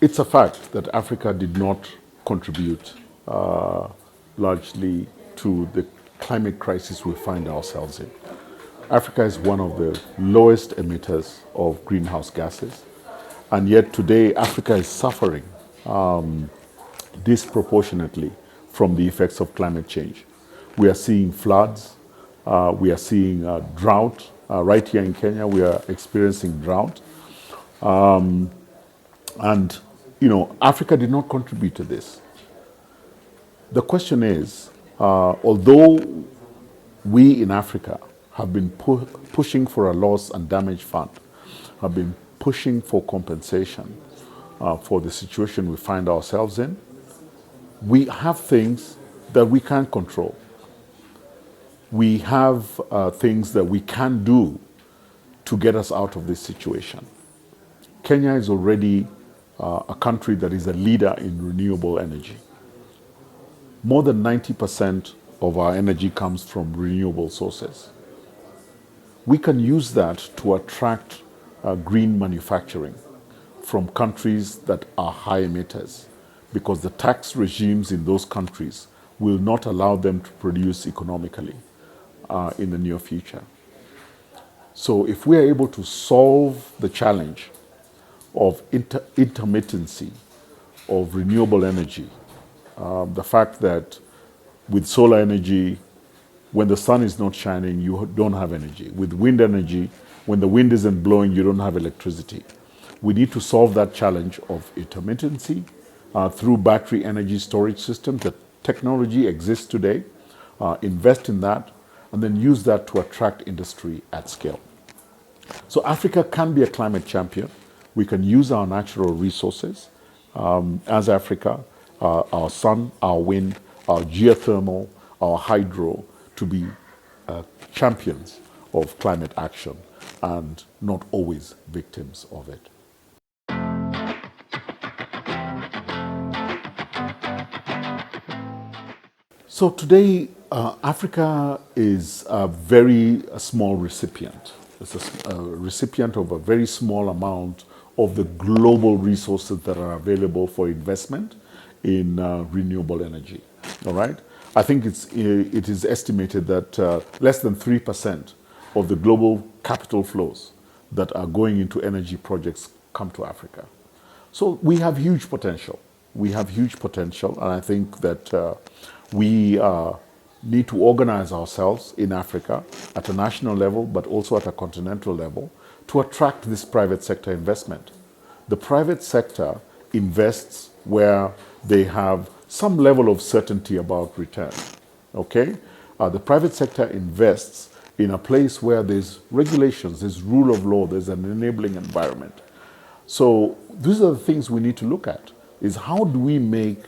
It's a fact that Africa did not contribute largely to the climate crisis we find ourselves in. Africa is one of the lowest emitters of greenhouse gases, and yet today Africa is suffering disproportionately from the effects of climate change. We are seeing floods, we are seeing drought. Right here in Kenya, we are experiencing drought. And, Africa did not contribute to this. The question is, although we in Africa have been pushing for a loss and damage fund, have been pushing for compensation for the situation we find ourselves in, we have things that we can't control. We have things that we can do to get us out of this situation. Kenya is already a country that is a leader in renewable energy. More than 90% of our energy comes from renewable sources. We can use that to attract green manufacturing from countries that are high emitters, because the tax regimes in those countries will not allow them to produce economically in the near future. So if we are able to solve the challenge of intermittency of renewable energy, the fact that with solar energy, when the sun is not shining, you don't have energy. With wind energy, when the wind isn't blowing, you don't have electricity. We need to solve that challenge of intermittency through battery energy storage systems. The technology exists today. Invest in that, and then use that to attract industry at scale. So Africa can be a climate champion. We can use our natural resources as Africa, our sun, our wind, our geothermal, our hydro, to be champions of climate action and not always victims of it. So today, Africa is a very small recipient. It's a recipient of a very small amount of the global resources that are available for investment in renewable energy. All right? I think it is estimated that less than 3% of the global capital flows that are going into energy projects come to Africa. So we have huge potential. We have huge potential, and I think that we need to organize ourselves in Africa at a national level, but also at a continental level, to attract this private sector investment. The private sector invests where they have some level of certainty about return. Okay? The private sector invests in a place where there's regulations, there's rule of law, there's an enabling environment. So these are the things we need to look at, is how do we make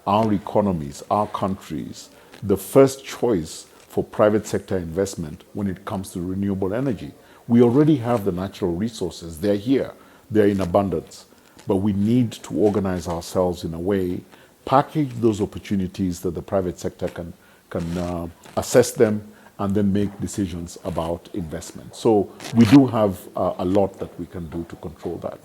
our economies, our countries, the first choice for private sector investment when it comes to renewable energy. We already have the natural resources. They're here. They're in abundance. But we need to organize ourselves in a way, package those opportunities that the private sector can assess them, and then make decisions about investment. So we do have a lot that we can do to control that.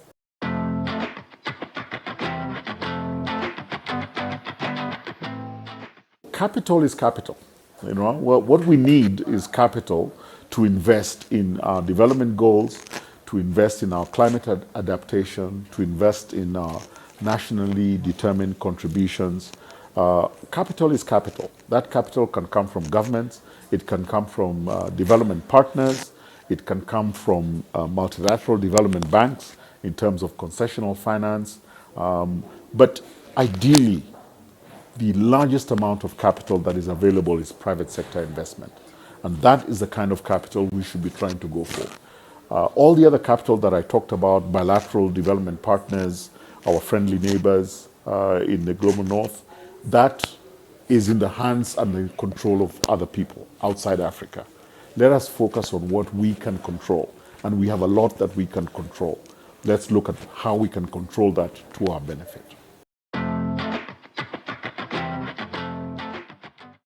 Capital is capital. Well, what we need is capital to invest in our development goals, to invest in our climate adaptation, to invest in our nationally determined contributions. Capital is capital. That capital can come from governments, it can come from development partners, it can come from multilateral development banks in terms of concessional finance. But ideally, the largest amount of capital that is available is private sector investment. And that is the kind of capital we should be trying to go for. All the other capital that I talked about, bilateral development partners, our friendly neighbors in the global north, that is in the hands and the control of other people outside Africa. Let us focus on what we can control. And we have a lot that we can control. Let's look at how we can control that to our benefit.